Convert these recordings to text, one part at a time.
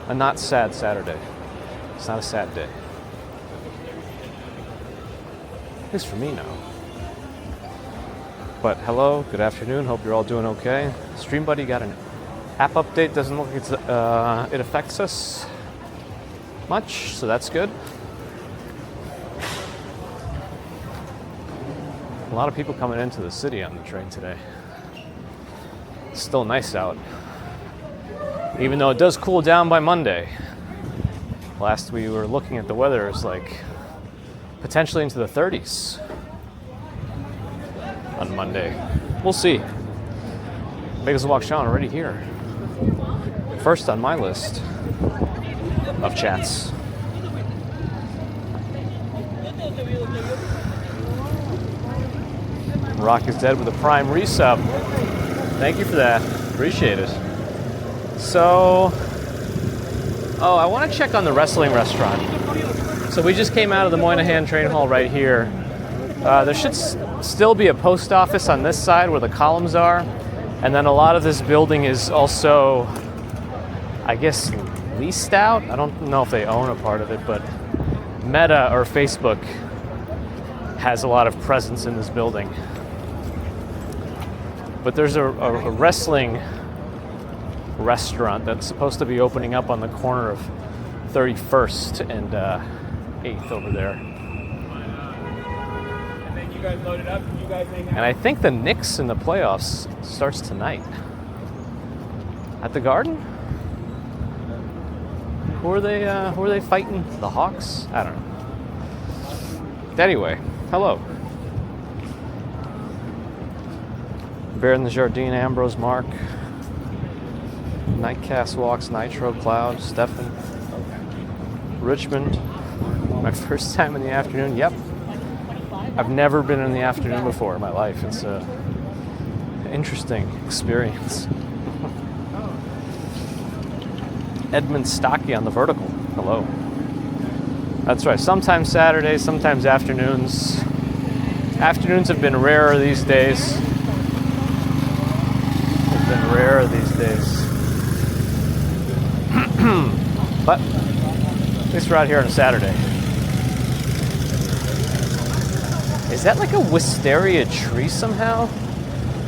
a not sad Saturday. It's not a sad day. At least for me now. But hello, good afternoon. Hope you're all doing okay. Stream Buddy got an app update. Doesn't look like it affects us much, so that's good. A lot of people coming into the city on the train today. It's still nice out, even though it does cool down by Monday. Last we were looking at the weather, it's like potentially into the 30s on Monday. We'll see. Vegas Walk Sean already here. First on my list of chats. Rock is Dead with a Prime resub. Thank you for that. Appreciate it. So, I want to check on the wrestling restaurant. So we just came out of the Moynihan Train Hall right here. There should still be a post office on this side where the columns are. And then a lot of this building is also, I guess, leased out. I don't know if they own a part of it, but Meta or Facebook has a lot of presence in this building. But there's a wrestling restaurant that's supposed to be opening up on the corner of 31st and 8th over there. And then you guys loaded up and you guys hang out. And I think the Knicks in the playoffs starts tonight. At the Garden? Who are they fighting? The Hawks? I don't know. Anyway, hello. Bear in the Jardine, Ambrose, Mark. Nightcast Walks, Nitro, Cloud, Stefan. Richmond. My first time in the afternoon. Yep. I've never been in the afternoon before in my life. It's an interesting experience. Edmund Stocky on the vertical. Hello. That's right. Sometimes Saturdays, sometimes afternoons. Afternoons have been rarer these days. But at least we're out here on a Saturday. Is that like a wisteria tree somehow?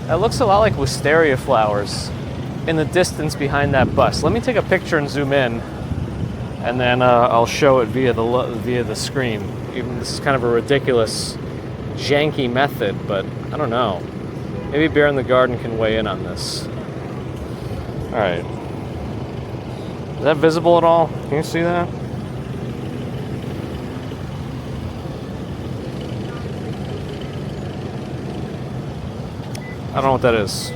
That looks a lot like wisteria flowers in the distance behind that bus. Let me take a picture and zoom in, and then I'll show it via the screen. Even this is kind of a ridiculous, janky method, but I don't know. Maybe Bear in the Garden can weigh in on this. All right. Is that visible at all? Can you see that? I don't know what that is.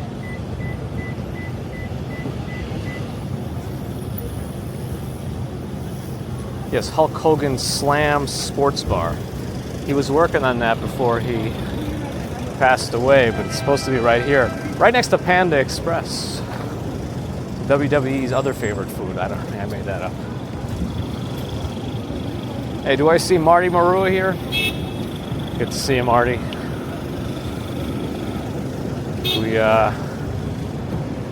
Yes, Hulk Hogan Slam Sports Bar. He was working on that before he passed away, but it's supposed to be right here. Right next to Panda Express. WWE's other favorite food. I made that up. Hey, do I see Marty Marua here? Good to see you, Marty. We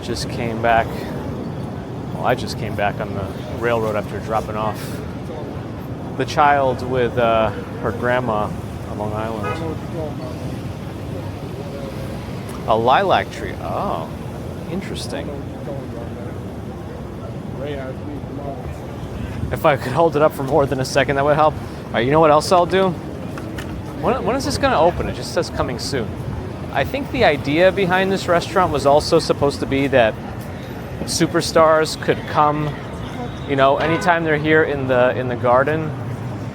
just came back. Well, I just came back on the railroad after dropping off the child with her grandma on Long Island. A lilac tree. Oh, interesting. If I could hold it up for more than a second, that would help. All right, you know what else I'll do? When is this going to open? It just says coming soon. I think the idea behind this restaurant was also supposed to be that superstars could come, you know, anytime they're here in the garden.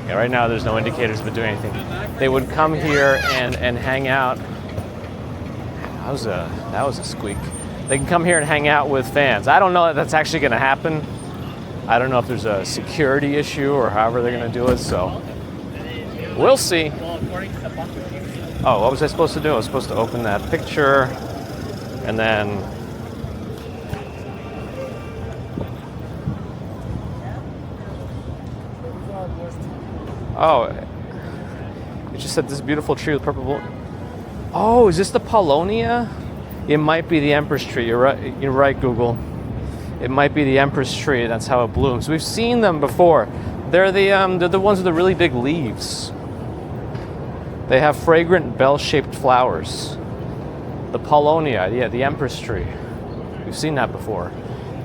Yeah, right now there's no indicators of it doing anything. They would come here and hang out. That was a squeak. They can come here and hang out with fans. I don't know if that's actually going to happen. I don't know if there's a security issue or however they're going to do it, so we'll see. Oh, what was I supposed to do? I was supposed to open that picture and then oh, it just said this beautiful tree with purple. Oh, is this the Paulonia? It might be the Empress tree. You're right. You're right, Google. It might be the Empress tree. That's how it blooms. We've seen them before. They're the ones with the really big leaves. They have fragrant bell-shaped flowers. The Paulonia, yeah, the Empress tree. We've seen that before.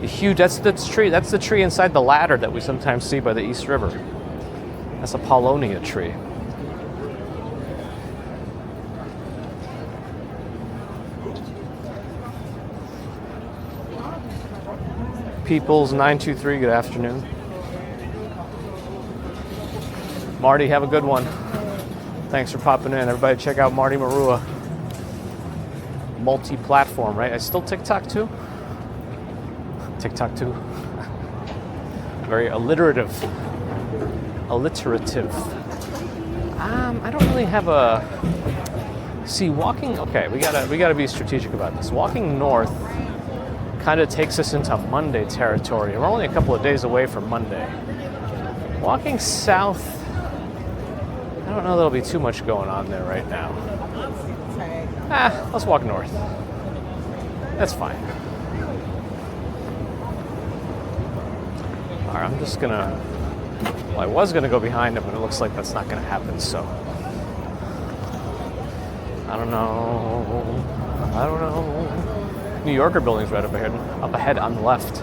The huge, that's the tree inside the ladder that we sometimes see by the East River. That's a Paulonia tree. Peoples 923, good afternoon. Marty, have a good one. Thanks for popping in. Everybody check out Marty Marua. Multi-platform, right? I still TikTok too? TikTok too. Very alliterative. I don't really have a... See, walking... Okay, we gotta be strategic about this. Walking north kind of takes us into Monday territory. We're only a couple of days away from Monday. Walking south, I don't know there'll be too much going on there right now. Let's walk north. That's fine. All right, I'm just gonna, well, I was gonna go behind him, but it looks like that's not gonna happen, so. I don't know. New Yorker building's right up ahead on the left.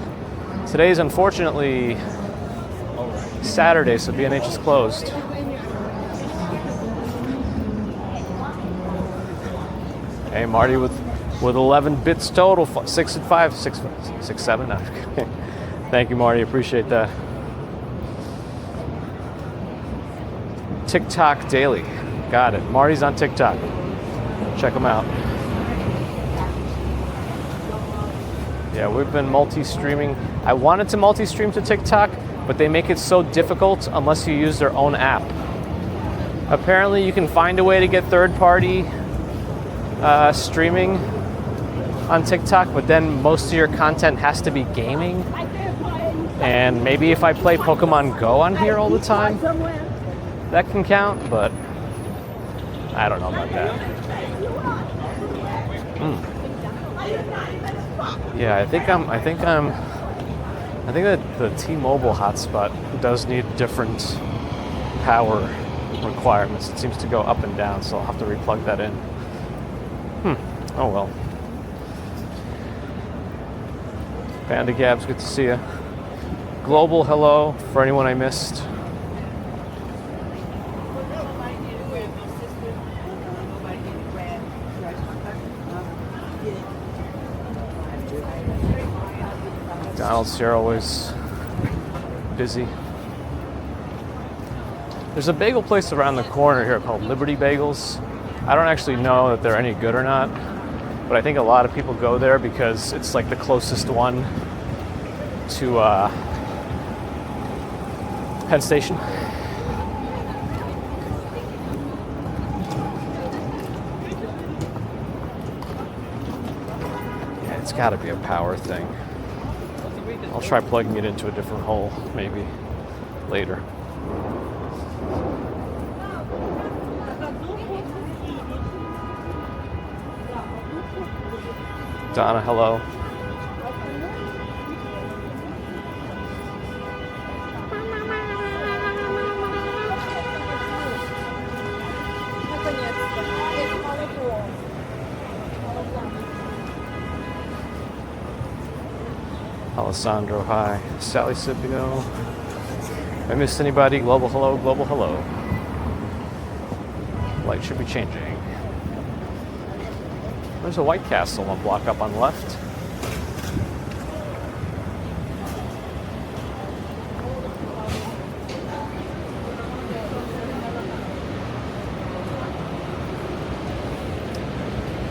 Today's unfortunately Saturday, so B&H is closed. Hey, Marty with 11 bits total, 6 and 5, 6, 7. No. Thank you, Marty. Appreciate that. TikTok daily. Got it. Marty's on TikTok. Check him out. Yeah, we've been multi-streaming. I wanted to multi-stream to TikTok, but they make it so difficult unless you use their own app. Apparently, you can find a way to get third-party streaming on TikTok, but then most of your content has to be gaming. And maybe if I play Pokemon Go on here all the time, that can count, but I don't know about that. Yeah, I think that the T-Mobile hotspot does need different power requirements. It seems to go up and down, so I'll have to replug that in. Oh well. Panda Gabs, good to see you. Global hello for anyone I missed. McDonald's here always busy. There's a bagel place around the corner here called Liberty Bagels. I don't actually know that they're any good or not, but I think a lot of people go there because it's like the closest one to Penn Station. Yeah, it's got to be a power thing. I'll try plugging it into a different hole, maybe later. Donna, hello. Alessandro, hi. Sally Scipio. If I missed anybody, global hello, global hello. Light should be changing. There's a White Castle one block up on the left.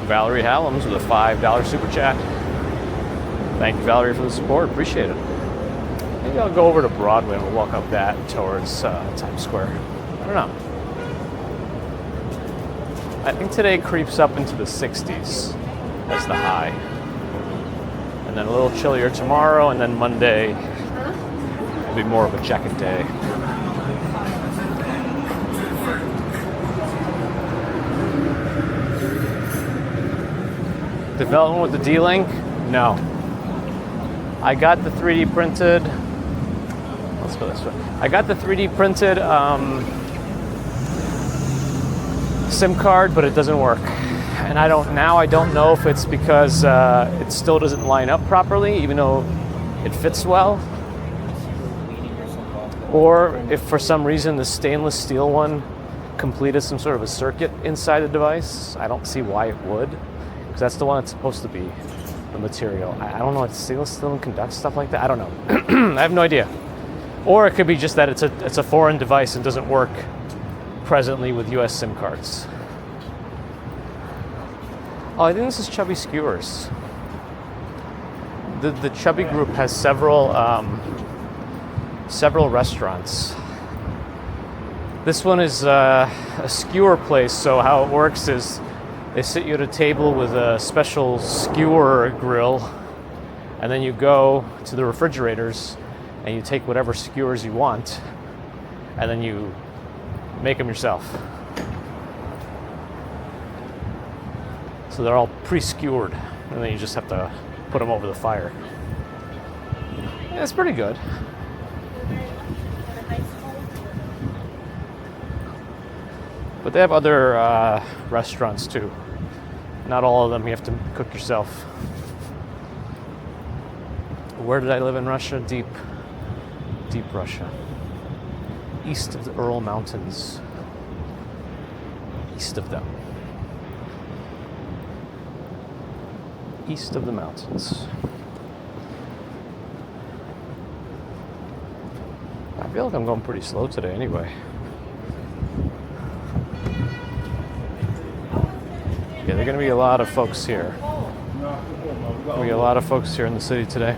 Valerie Hallams with a $5 super chat. Thank you, Valerie, for the support. Appreciate it. Maybe I'll go over to Broadway and we'll walk up that towards Times Square. I don't know. I think today creeps up into the 60s as the high. And then a little chillier tomorrow, and then Monday will be more of a jacket day. Development with the D-Link? No. I got the 3D printed. Let's go this way. I got the 3D printed SIM card, but it doesn't work. And I don't know if it's because it still doesn't line up properly, even though it fits well, or if for some reason the stainless steel one completed some sort of a circuit inside the device. I don't see why it would, because that's the one that's supposed to be the material. I don't know if stainless steel conducts stuff like that. I don't know. I have no idea. Or it could be just that it's a foreign device and doesn't work presently with US SIM cards. Oh, I think this is Chubby Skewers. The Chubby group has several restaurants. This one is a skewer place, so how it works is they sit you at a table with a special skewer grill, and then you go to the refrigerators and you take whatever skewers you want, and then you make them yourself. So they're all pre-skewered, and then you just have to put them over the fire. Yeah, it's pretty good. But they have other restaurants too. Not all of them you have to cook yourself. Where did I live in Russia? Deep Russia. East of the Ural Mountains. East of them. East of the mountains. I feel like I'm going pretty slow today anyway. Yeah, there are going to be a lot of folks here. There'll be a lot of folks here in the city today.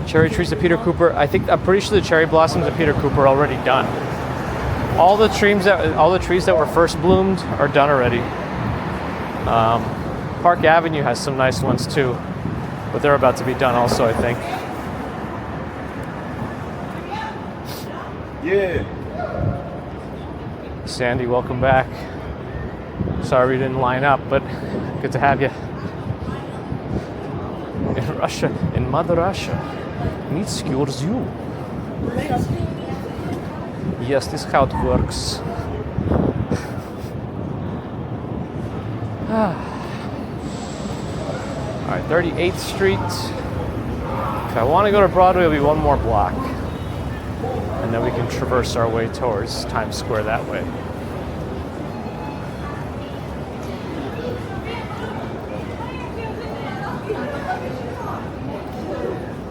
Cherry trees of Peter Cooper. I'm pretty sure the cherry blossoms of Peter Cooper are already done. All the trees that were first bloomed are done already. Park Avenue has some nice ones too, but they're about to be done also, I think. Yeah. Sandy, welcome back. Sorry we didn't line up, but good to have you. In Russia, in Mother Russia, meat skewers you. Yes, this is how it works. All right, 38th Street. If I want to go to Broadway, it'll be one more block. And then we can traverse our way towards Times Square that way.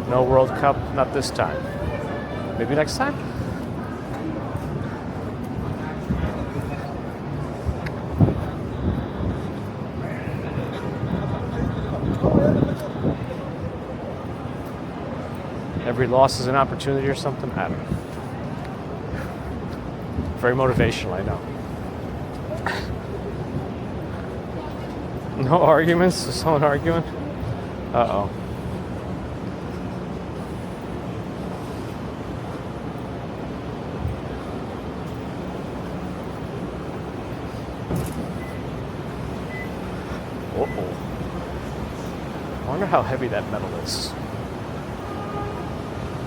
No World Cup, not this time. Maybe next time? Every loss is an opportunity or something? I don't know. Very motivational, I know. No arguments? Is someone arguing? Uh-oh. Uh-oh. I wonder how heavy that metal is.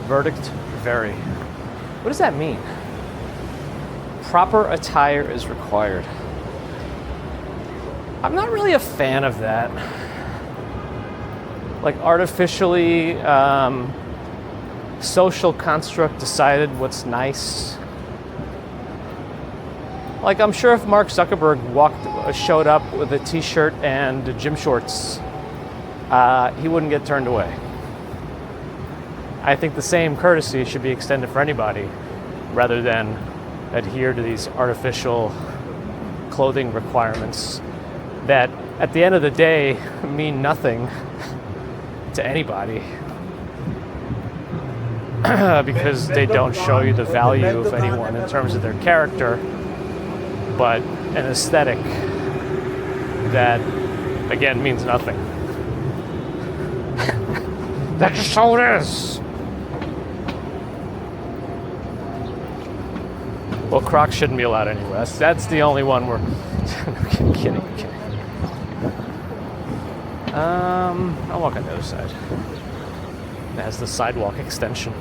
Verdict, vary. What does that mean? Proper attire is required. I'm not really a fan of that. Like artificially social construct decided what's nice. Like I'm sure if Mark Zuckerberg showed up with a t-shirt and gym shorts, he wouldn't get turned away. I think the same courtesy should be extended for anybody rather than adhere to these artificial clothing requirements that at the end of the day mean nothing to anybody because they don't show you the value of anyone in terms of their character, but an aesthetic that again means nothing. That's just how it is. Well, Crocs shouldn't be allowed anyway. That's the only one where... I'm kidding. I'll walk on the other side. It has the sidewalk extension.